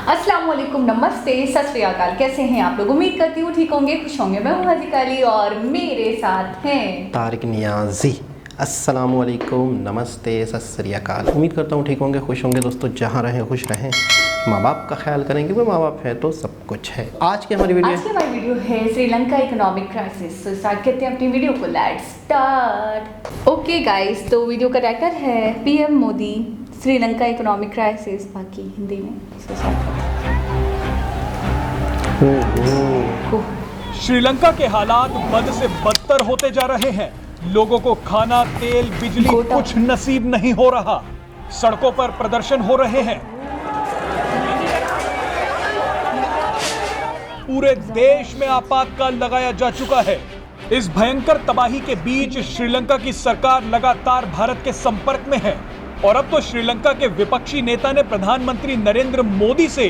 अस्सलाम वालेकुम, नमस्ते, सत श्री अकाल। कैसे हैं आप लोग? उम्मीद करती हूँ ठीक होंगे, खुश होंगे। मैं हूँ हाजिका अली और मेरे साथ हैं तारिक नियाजी। अस्सलाम वालेकुम, नमस्ते, सत श्री अकाल। उम्मीद करता हूँ ठीक होंगे, खुश होंगे। दोस्तों जहाँ रहें खुश रहें, माँ बाप का ख्याल करेंगे, वो माँ बाप है तो सब कुछ है। आज की हमारी वीडियो है श्रीलंका इकोनॉमिक क्राइसिस। तो स्टार्ट करते हैं अपनी वीडियो को। Let's start. ओके गाइस, तो वीडियो का टाइटल है PM Modi Sri Lanka economic crisis, बाकी हिंदी में। श्रीलंका के हालात बद से बदतर होते जा रहे हैं। लोगों को खाना, तेल, बिजली कुछ नसीब नहीं हो रहा। सड़कों पर प्रदर्शन हो रहे हैं। पूरे देश में आपातकाल लगाया जा चुका है। इस भयंकर तबाही के बीच श्रीलंका की सरकार लगातार भारत के संपर्क में है और अब तो श्रीलंका के विपक्षी नेता ने प्रधानमंत्री नरेंद्र मोदी से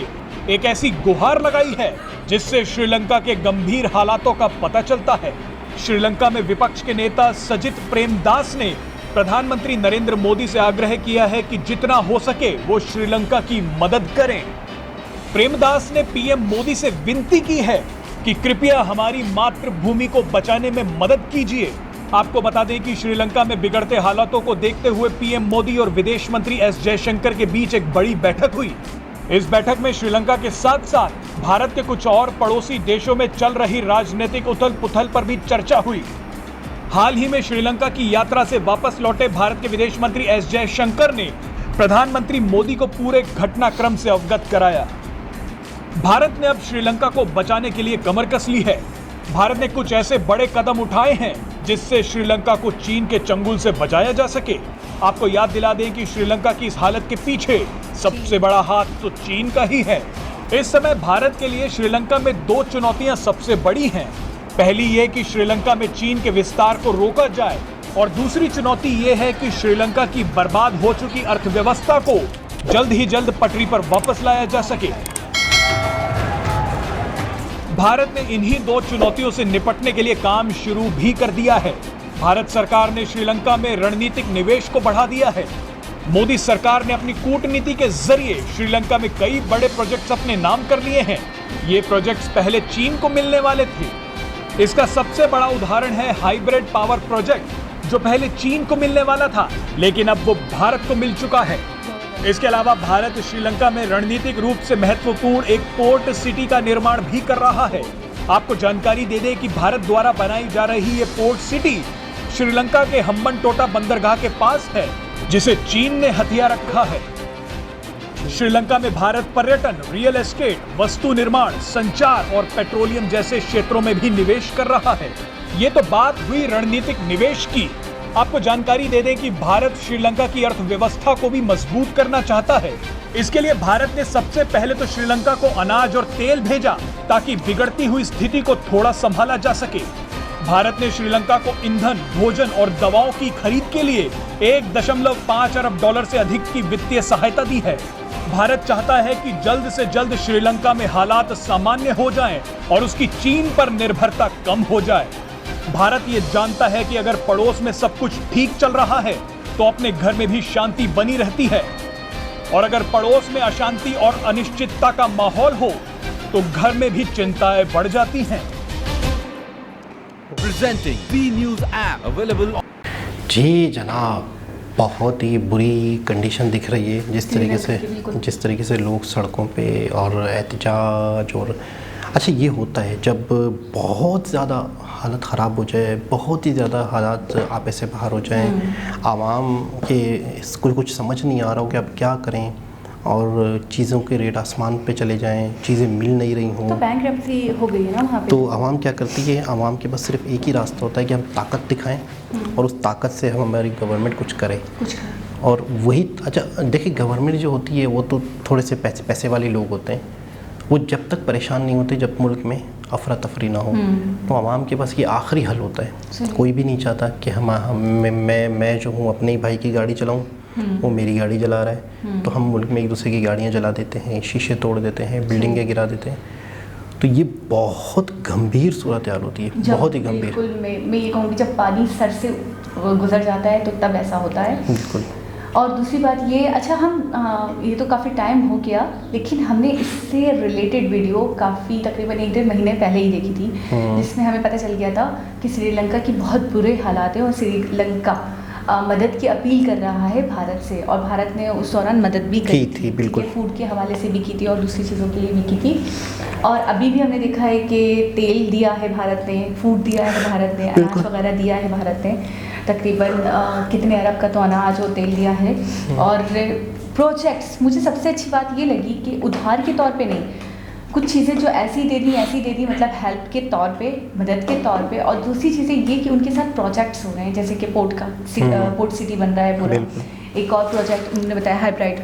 एक ऐसी गुहार लगाई है जिससे श्रीलंका के गंभीर हालातों का पता चलता है। श्रीलंका में विपक्ष के नेता सजित प्रेमदास ने प्रधानमंत्री नरेंद्र मोदी से आग्रह किया है कि जितना हो सके वो श्रीलंका की मदद करें। प्रेमदास ने पीएम मोदी से विनती की है कि कृपया हमारी मातृभूमि को बचाने में मदद कीजिए। आपको बता दें कि श्रीलंका में बिगड़ते हालातों को देखते हुए पीएम मोदी और विदेश मंत्री एस जयशंकर के बीच एक बड़ी बैठक हुई। इस बैठक में श्रीलंका के साथ साथ भारत के कुछ और पड़ोसी देशों में चल रही राजनीतिक उथल पुथल पर भी चर्चा हुई। हाल ही में श्रीलंका की यात्रा से वापस लौटे भारत के विदेश मंत्री एस जयशंकर ने प्रधानमंत्री मोदी को पूरे घटनाक्रम से अवगत कराया। भारत ने अब श्रीलंका को बचाने के लिए कमर कस ली है। भारत ने कुछ ऐसे बड़े कदम उठाए हैं जिससे श्रीलंका को चीन के चंगुल से बचाया जा सके। आपको याद दिला दें कि श्रीलंका की इस हालत के पीछे सबसे बड़ा हाथ तो चीन का ही है। इस समय भारत के लिए श्रीलंका में दो चुनौतियां सबसे बड़ी हैं। पहली ये कि श्रीलंका में चीन के विस्तार को रोका जाए और दूसरी चुनौती ये है कि श्रीलंका की बर्बाद हो चुकी अर्थव्यवस्था को जल्द ही जल्द पटरी पर वापस लाया जा सके। भारत ने इन्हीं दो चुनौतियों से निपटने के लिए काम शुरू भी कर दिया है। भारत सरकार ने श्रीलंका में रणनीतिक निवेश को बढ़ा दिया है। मोदी सरकार ने अपनी कूटनीति के जरिए श्रीलंका में कई बड़े प्रोजेक्ट्स अपने नाम कर लिए हैं। ये प्रोजेक्ट्स पहले चीन को मिलने वाले थे। इसका सबसे बड़ा उदाहरण है हाइब्रिड पावर प्रोजेक्ट, जो पहले चीन को मिलने वाला था लेकिन अब वो भारत को मिल चुका है। इसके अलावा भारत श्रीलंका में रणनीतिक रूप से महत्वपूर्ण एक पोर्ट सिटी का निर्माण भी कर रहा है। आपको जानकारी दे दें कि भारत द्वारा बनाई जा रही ये पोर्ट सिटी श्रीलंका के हम्बनटोटा बंदरगाह के पास है, जिसे चीन ने हथिया रखा है। श्रीलंका में भारत पर्यटन, रियल एस्टेट, वस्तु निर्माण, संचार और पेट्रोलियम जैसे क्षेत्रों में भी निवेश कर रहा है। ये तो बात हुई रणनीतिक निवेश की। आपको जानकारी दे दें कि भारत श्रीलंका की अर्थव्यवस्था को भी मजबूत करना चाहता है। इसके लिए भारत ने सबसे पहले तो श्रीलंका को अनाज और तेल भेजा ताकि बिगड़ती हुई स्थिति को थोड़ा संभाला जा सके। भारत ने श्रीलंका को ईंधन, भोजन और दवाओं की खरीद के लिए 1.5 अरब डॉलर से अधिक की वित्तीय सहायता दी है। भारत चाहता है कि जल्द से जल्द श्रीलंका में हालात सामान्य हो जाएं और उसकी चीन पर निर्भरता कम हो जाए। भारत ये जानता है कि अगर पड़ोस में सब कुछ ठीक चल रहा है तो अपने घर में भी शांति बनी रहती है, और अगर पड़ोस में अशांति और अनिश्चितता का माहौल हो तो घर में भी चिंताएं बढ़ जाती हैं। Presenting B News app available. जी जनाब, बहुत ही बुरी कंडीशन दिख रही है। जिस तरीके से लोग सड़कों पे और एहतजाज और अच्छा ये होता है जब बहुत ज़्यादा हालत ख़राब हो जाए, बहुत ही ज़्यादा हालात आपे से बाहर हो जाएं, आवाम के इसको कुछ समझ नहीं आ रहा हो कि अब क्या करें और चीज़ों के रेट आसमान पे चले जाएं, चीज़ें मिल नहीं रही हों, तो बैंकरप्सी हो गई है ना वहाँ पे। तो आवाम क्या करती है? आवाम के बस सिर्फ एक ही रास्ता होता है कि हम ताकत दिखाएं और उस ताकत से हम हमारी गवर्नमेंट कुछ करे। और वही अच्छा देखिए, गवर्नमेंट जो होती है वो तो थोड़े से पैसे वाले लोग होते हैं। वो जब तक परेशान नहीं होते, जब मुल्क में अफरा तफरी ना हो, तो आवाम के पास ये आखिरी हल होता है। कोई भी नहीं चाहता कि मैं जो हूँ अपने ही भाई की गाड़ी चलाऊँ, वो मेरी गाड़ी जला रहा है, तो हम मुल्क में एक दूसरे की गाड़ियाँ जला देते हैं, शीशे तोड़ देते हैं, बिल्डिंगें गिरा देते हैं। तो ये बहुत गंभीर सूरत हाल होती है, बहुत ही गंभीर। बिल्कुल, मैं ये कहूँगी जब पानी सर से गुजर जाता है तो तब ऐसा होता है। बिल्कुल। और दूसरी बात ये, अच्छा हम ये तो काफ़ी टाइम हो गया, लेकिन हमने इससे रिलेटेड वीडियो काफ़ी तकरीबन 1-1.5 महीने पहले ही देखी थी, जिसमें हमें पता चल गया था कि श्रीलंका की बहुत बुरे हालात हैं और श्रीलंका मदद की अपील कर रहा है भारत से, और भारत ने उस दौरान मदद भी की थी, बिल्कुल फूड के हवाले से भी की थी और दूसरी चीज़ों के लिए भी की थी। और अभी भी हमने देखा है कि तेल दिया है भारत ने, फूड दिया है भारत ने, अनाज वगैरह दिया है भारत ने, तकरीबन कितने अरब का तो अनाज और तेल दिया है। और प्रोजेक्ट्स, मुझे सबसे अच्छी बात ये लगी कि उधार के तौर पे नहीं, कुछ चीज़ें जो ऐसी दे दी मतलब हेल्प के तौर पे, मदद के तौर पे। और दूसरी चीज़ें ये कि उनके साथ प्रोजेक्ट्स हो रहे हैं, जैसे कि पोर्ट सिटी बन रहा है पूरा, एक और प्रोजेक्ट उन्होंने बताया हाइब्राइड,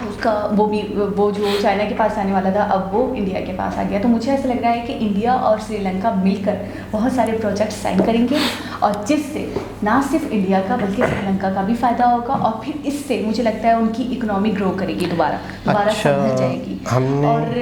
उसका वो जो चाइना के पास आने वाला था अब वो इंडिया के पास आ गया। तो मुझे ऐसा लग रहा है कि इंडिया और श्रीलंका मिलकर बहुत सारे प्रोजेक्ट साइन करेंगे, और जिससे ना सिर्फ इंडिया का बल्कि श्रीलंका का भी फ़ायदा होगा, और फिर इससे मुझे लगता है उनकी इकोनॉमी ग्रो करेगी, दोबारा संभल जाएगी। और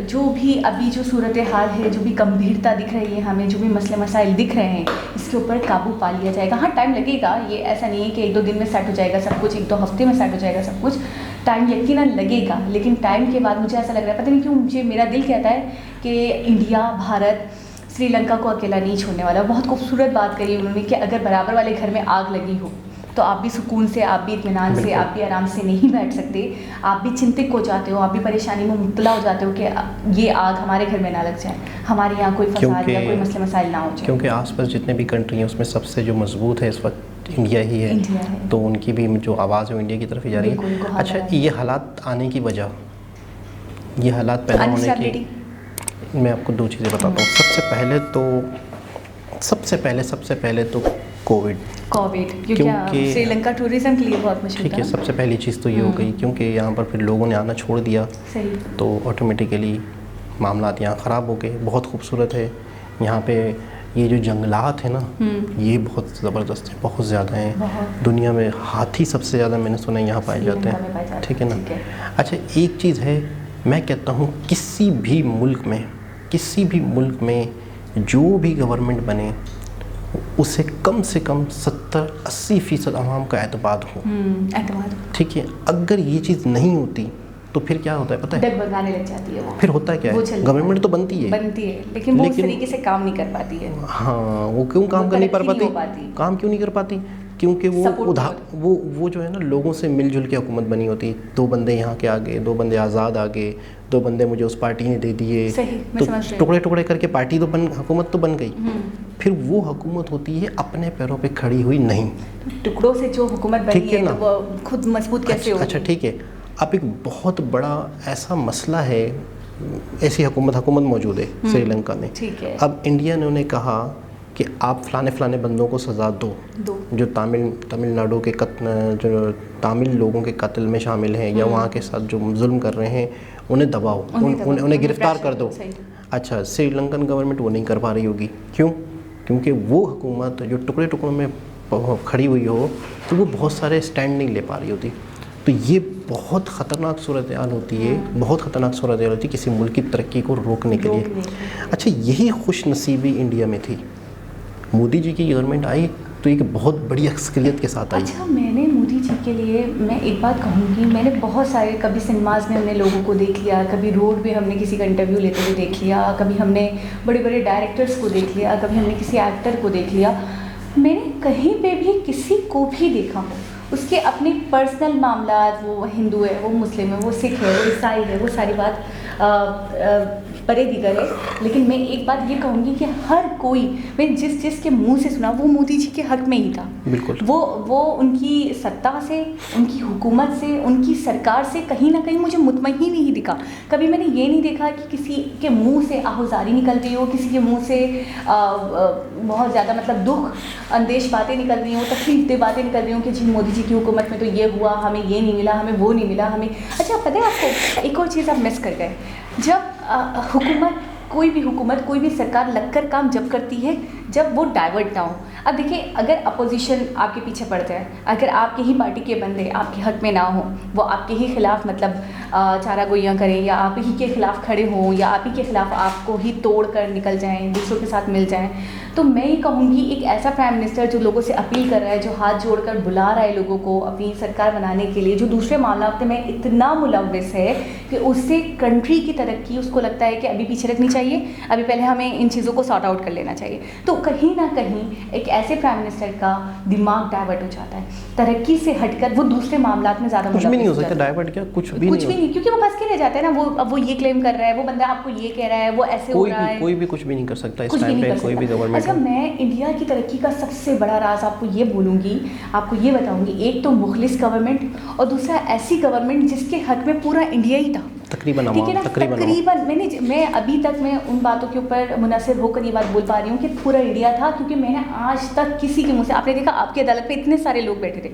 जो भी अभी जो सूरत हाल है, जो भी गंभीरता दिख रही है हमें, जो भी मसले मसाइल दिख रहे हैं, इसके ऊपर काबू पा लिया जाएगा। हाँ, टाइम लगेगा, ये ऐसा नहीं है कि 1-2 दिन में सेट हो जाएगा सब कुछ, 1-2 हफ्ते में सेट हो जाएगा सब कुछ, टाइम यकीनन लगेगा। लेकिन टाइम के बाद मुझे ऐसा लग रहा है, पता नहीं क्यों मुझे मेरा दिल कहता है कि इंडिया, भारत श्रीलंका को अकेला नहीं छोड़ने वाला। बहुत खूबसूरत बात करी उन्होंने कि अगर बराबर वाले घर में आग लगी हो तो आप भी सुकून से, आप भी इत्मीनान से, आप भी आराम से नहीं बैठ सकते, आप भी चिंतित हो जाते हो, आप भी परेशानी में मुब्तला हो जाते हो कि ये आग हमारे घर में ना लग जाए, हमारे यहाँ कोई फसाद या कोई मसले मसाइल ना हो जाए। क्योंकि आसपास जितने भी कंट्री हैं उसमें सबसे जो मजबूत है इस वक्त इंडिया ही है, तो उनकी भी जो आवाज़ है वो इंडिया की तरफ ही जा रही है। अच्छा, ये हालात आने की वजह, ये हालात पैदा होने की, मैं आपको 2 चीज़ें बताता हूँ। सबसे पहले तो कोविड, क्योंकि श्रीलंका टूरिज्म के लिए बहुत मशहूर ठीक है, सबसे पहली चीज़ तो ये हो गई, क्योंकि यहाँ पर फिर लोगों ने आना छोड़ दिया, तो ऑटोमेटिकली मामलात यहाँ ख़राब हो गए। बहुत खूबसूरत है यहाँ पे, ये जो जंगलात है ना, ये बहुत ज़बरदस्त है, बहुत ज़्यादा हैं। दुनिया में हाथी सबसे ज़्यादा मैंने सुना है यहाँ पाए जाते हैं, ठीक है ना। अच्छा, एक चीज़ है, मैं कहता हूँ किसी भी मुल्क में जो भी गवर्नमेंट बने उसे कम से कम 70-80% आवाम का एतमाद हो, ठीक है। अगर ये चीज़ नहीं होती तो फिर क्या होता है पता है, डगमगाने लग जाती है वो। फिर होता है क्या है, गवर्नमेंट तो बनती है लेकिन वो उस तरीके से काम नहीं कर पाती है। हाँ, वो क्यों काम कर नहीं पाती, काम क्यों नहीं कर पाती? क्योंकि वो जो है ना, लोगों से मिलजुल के हुकूमत बनी होती। 2 बंदे यहाँ के आ गए, 2 बंदे आज़ाद आ गए, 2 बंदे मुझे उस पार्टी ने दे दिए, तो टुकड़े करके पार्टी तो हुकूमत तो बन गई। फिर वो हुकूमत होती है अपने पैरों पे खड़ी हुई नहीं, टुकड़ों से जो हुकूमत बनी है तो वो खुद मजबूत कैसे होगी? अच्छा ठीक है, अब एक बहुत बड़ा ऐसा मसला है, ऐसी हुकूमत मौजूद है श्रीलंका में। अब इंडिया ने उन्हें कहा कि आप फलाने बंदों को सज़ा दो जो तमिलनाडु के जो तमिल लोगों के कत्ल में शामिल हैं या वहाँ के साथ जो जुल्म कर रहे हैं उन्हें दबाओ, उन्हें गिरफ़्तार कर दो। अच्छा, श्रीलंकन गवर्नमेंट वो नहीं कर पा रही होगी, क्यों? क्योंकि वो हुकूमत जो टुकड़ों में खड़ी हुई हो तो वो बहुत सारे स्टैंड नहीं ले पा रही होती। तो ये बहुत ख़तरनाक सूरत हाल होती है, बहुत ख़तरनाक सूरत हाल होती है किसी मुल्क की तरक्की को रोकने के लिए। अच्छा, यही खुश नसीबी इंडिया में थी। मोदी जी की गवर्नमेंट आई तो एक बहुत बड़ी अक्सरियत के साथ आई। अच्छा, मैंने मोदी जी के लिए मैं एक बात कहूँगी, मैंने बहुत सारे, कभी सिनेमाज़ में हमने लोगों को देख लिया, कभी रोड पे हमने किसी का इंटरव्यू लेते हुए देख लिया, कभी हमने बड़े डायरेक्टर्स को देख लिया, कभी हमने किसी एक्टर को देख लिया। मैंने कहीं पे भी किसी को भी देखा हो, उसके अपने पर्सनल मामला, वो हिंदू है, वो मुस्लिम है, वो सिख है, वो ईसाई है, वो सारी बात परे दिगर है, लेकिन मैं एक बात ये कहूँगी कि हर कोई, मैं जिस के मुंह से सुना वो मोदी जी के हक में ही था। बिल्कुल। वो उनकी सत्ता से, उनकी हुकूमत से, उनकी सरकार से कहीं ना कहीं मुझे मुतमईन नहीं दिखा। कभी मैंने ये नहीं देखा कि किसी के मुंह से आहुजारी निकल रही हो, किसी के मुंह से बहुत ज़्यादा मतलब दुख अंदेश बातें निकल रही हो, तकलीफ दे बातें निकल रही हो कि जी मोदी जी की हुकूमत में तो ये हुआ, हमें ये नहीं मिला, हमें वो नहीं मिला, हमें। अच्छा, पता है आपको एक और चीज़ आप मिस कर गए, जब हुकूमत कोई भी हुकूमत, कोई भी सरकार लगकर काम जब करती है जब वो डाइवर्ट ना हो। अब देखिए, अगर अपोजिशन आपके पीछे पड़ जाए, अगर आपके ही पार्टी के बंदे आपके हक में ना हो, वो आपके ही खिलाफ मतलब चारा गोइयाँ करें या आप ही के खिलाफ खड़े हों या आप ही के खिलाफ आपको ही तोड़ कर निकल जाएं, दूसरों के साथ मिल जाएं, तो मैं ये कहूँगी एक ऐसा प्राइम मिनिस्टर जो लोगों से अपील कर रहा है, जो हाथ जोड़कर बुला रहा है लोगों को अपनी सरकार बनाने के लिए, जो दूसरे मामलात में इतना मुलव्वस है कि उससे कंट्री की तरक्की उसको लगता है कि अभी पीछे रखनी चाहिए, अभी पहले हमें इन चीज़ों को सॉर्ट आउट कर लेना चाहिए। तो कहीं ना कहीं एक ऐसे प्राइम मिनिस्टर का दिमाग डाइवर्ट हो जाता है, तरक्की से हटकर वो दूसरे मामलात में ज़्यादा कुछ भी नहीं हो सकता डाइवर्ट, क्या कुछ भी नहीं, क्योंकि वो फंस के रह जाता है ना। वो अब वो ये क्लेम कर रहा है, वो बंदा आपको ये कह रहा है, वो ऐसे हो रहा है, कोई भी कुछ भी नहीं कर सकता इस टाइम पे, कोई भी गवर्नमेंट। अच्छा, मैं इंडिया की तरक्की का सबसे बड़ा राज आपको ये बोलूँगी, आपको ये बताऊँगी, एक तो मुखलिस गवर्नमेंट और दूसरा ऐसी गवर्नमेंट जिसके हक में पूरा इंडिया ही था, तकरीबन ठीक है ना। तकरीबन मैं अभी तक मैं उन बातों के ऊपर मुनसिर होकर ये बात बोल पा रही हूँ कि पूरा इंडिया था, क्योंकि मैंने आज तक किसी के मुँह से, आपने देखा आपकी अदालत पे इतने सारे लोग बैठे थे,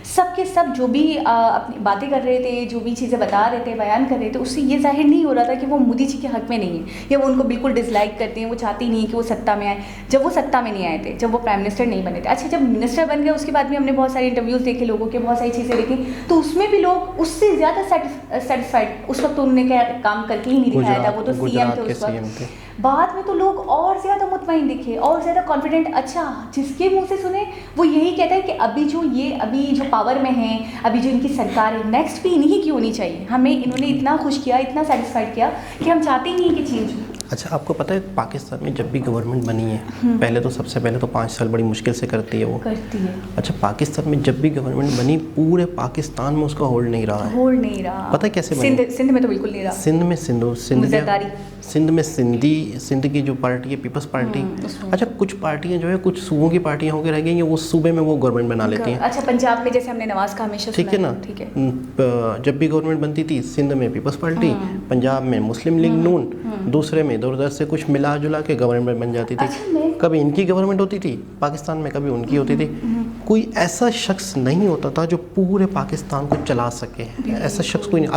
सब के सब जो भी अपनी बातें कर रहे थे, जो भी चीज़ें बता रहे थे, बयान कर रहे थे, उससे ये जाहिर नहीं हो रहा था कि वो मोदी जी के हक में नहीं है या वो उनको बिल्कुल डिसलाइक करते हैं, वो चाहते नहीं कि वो सत्ता में आए। जब वो सत्ता में नहीं आए थे, जब वो प्राइम मिनिस्टर नहीं बने थे, अच्छा जब मिनिस्टर बन गए उसके बाद भी हमने बहुत सारे इंटरव्यूज़ देखे लोगों के, बहुत सारी चीज़ें देखी, तो उसमें भी लोग उससे ज़्यादा सेटिस्फाइड उस वक्त उन्होंने क्या काम करके ही नहीं दिखाया था, वो तो सीएम थे उस वक्त। बाद में तो लोग और ज़्यादा मुतमईन दिखे और ज़्यादा कॉन्फिडेंट। अच्छा, जिसके मुंह से सुने वो यही कहता है कि अभी जो पावर में हैं, अभी जो इनकी सरकार है, नेक्स्ट भी इन्हीं की होनी चाहिए, हमें इन्होंने इतना खुश किया, इतना सेटिस्फाइड किया कि हम चाहते ही नहीं कि चेंज हो। अच्छा, आपको पता है पाकिस्तान में जब भी गवर्नमेंट बनी है, पहले तो सबसे पहले तो 5 साल बड़ी मुश्किल से करती है वो। अच्छा, पाकिस्तान में जब भी गवर्नमेंट बनी पूरे पाकिस्तान में उसका होल्ड नहीं रहा। पता है कैसे बनी? सिंध में तो बिल्कुल नहीं रहा। सिंध में सिंध की जो पार्टी है पीपल्स पार्टी, अच्छा कुछ पार्टियां जो है कुछ सूबों की पार्टियां होकर रह गई हैं, वो सूबे में वो गवर्नमेंट बना लेती हैं। अच्छा, पंजाब में जैसे हमने नवाज का हमेशा ठीक है ना, ठीक है। जब भी गवर्नमेंट बनती थी सिंध में पीपल्स पार्टी, पंजाब में मुस्लिम लीग नून, दूसरे में इधर उधर से कुछ मिला जुला के गवर्नमेंट बन जाती थी। कभी इनकी गवर्नमेंट होती थी पाकिस्तान में, कभी उनकी होती थी। कोई ऐसा शख्स नहीं होता था जो पूरे पाकिस्तान को चला सके, ऐसा शख्स कोई नहीं।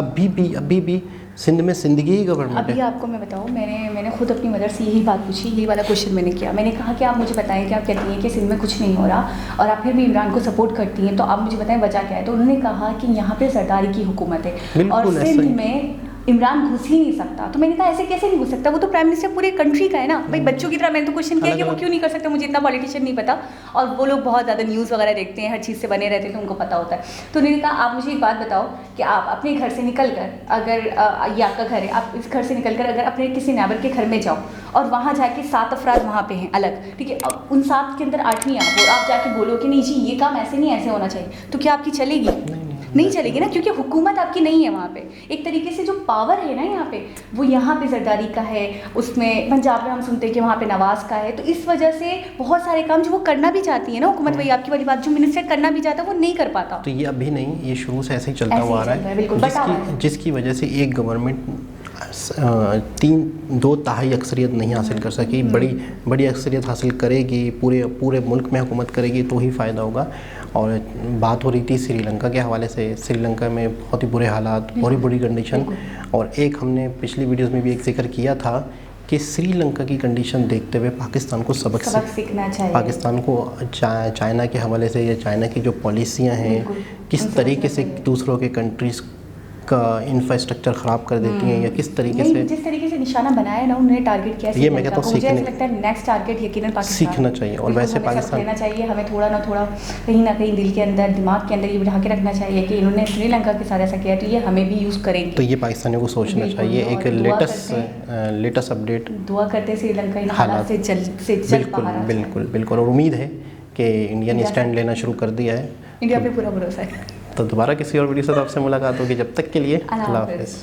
अभी भी सिंध में सिंदगी ही गवर्नमेंट है। अभी आपको मैं बताऊँ, मैंने खुद अपनी मदर से यही बात पूछी, यही वाला क्वेश्चन मैंने किया। मैंने कहा कि आप मुझे बताएं कि आप कहती हैं कि सिंध में कुछ नहीं हो रहा और आप फिर भी इमरान को सपोर्ट करती हैं, तो आप मुझे बताएं वजह क्या है। तो उन्होंने कहा कि यहाँ पे सरदारी की हुकूमत है और सिंध में इमरान घुस ही नहीं सकता। तो मैंने कहा ऐसे कैसे नहीं घुस सकता, वो तो प्राइम मिनिस्टर पूरे कंट्री का है ना भाई। बच्चों की तरह मैंने तो क्वेश्चन किया कि वो क्यों नहीं कर सकते, मुझे इतना पॉलिटिशियन नहीं पता, और वो लोग बहुत ज़्यादा न्यूज़ वगैरह देखते हैं, हर चीज़ से बने रहते हैं, तो उनको पता होता है। तो उन्होंने कहा आप मुझे एक बात बताओ कि आप अपने घर से निकल कर, अगर ये आपका घर है, आप इस घर से निकल कर अगर अपने किसी नेबर के घर में जाओ और वहाँ जाके 7 अफराद वहाँ पे हैं अलग, ठीक है, अब उन 7 के अंदर 8वीं आप जाके बोलो कि नहीं जी ये काम ऐसे नहीं ऐसे होना चाहिए, तो क्या आपकी चलेगी? नहीं चलेगी ना, क्योंकि हुकूमत आपकी नहीं है वहाँ पे। एक तरीके से जो पावर है ना यहाँ पे, वो यहाँ पे जरदारी का है, उसमें पंजाब में हम सुनते हैं कि वहाँ पे नवाज का है। तो इस वजह से बहुत सारे काम जो वो करना भी चाहती है ना हुकूमत, वही आपकी वाली बात, जो मिनिस्टर करना भी चाहता है वो नहीं कर पाता। तो ये अभी नहीं, ये शुरू से ऐसे ही चलता हुआ आ रहा है, जिसकी वजह से एक गवर्नमेंट 2 तिहाई अक्सरियत नहीं हासिल कर सकी। बड़ी अक्सरियत हासिल करेगी, पूरे मुल्क में हुकूमत करेगी तो ही फ़ायदा होगा। और बात हो रही थी श्रीलंका के हवाले से, श्रीलंका में बहुत ही बुरे हालात, बहुत ही बुरी कंडीशन, और एक हमने पिछली वीडियोस में भी एक जिक्र किया था कि श्रीलंका की कंडीशन देखते हुए पाकिस्तान को सबक सीखना चाहिए। पाकिस्तान को चाइना के हवाले से या चाइना की जो पॉलिसियाँ हैं किस तरीके से दूसरों के कंट्रीज़ का इंफ्रास्ट्रक्चर ख़राब कर देती हैं, या किस तरीके से जिस तरीके से निशाना बनाया ना उन्होंने टारगेट किया, ये मैं कहता हूँ मुझे ऐसा लगता है नेक्स्ट टारगेट यकीनन पाकिस्तान सीखना चाहिए। और वैसे पाकिस्तान लेना चाहिए, हमें थोड़ा ना थोड़ा कहीं ना कहीं दिल के अंदर, दिमाग के अंदर ये बिठा के रखना चाहिए कि इन्होंने श्रीलंका के साथ ऐसा किया तो ये हमें भी यूज़ करेंगे। तो ये पाकिस्तानियों को सोचना चाहिए। एक लेटेस्ट अपडेट, दुआ करते हैं श्रीलंका इन हालात से जल्द बिल्कुल और उम्मीद है कि इंडिया ने स्टैंड लेना शुरू कर दिया है। इंडिया पे पूरा भरोसा है। तो दोबारा किसी और वीडियो से आपसे मुलाकात होगी, जब तक के लिए अल्लाह हाफ़िज़।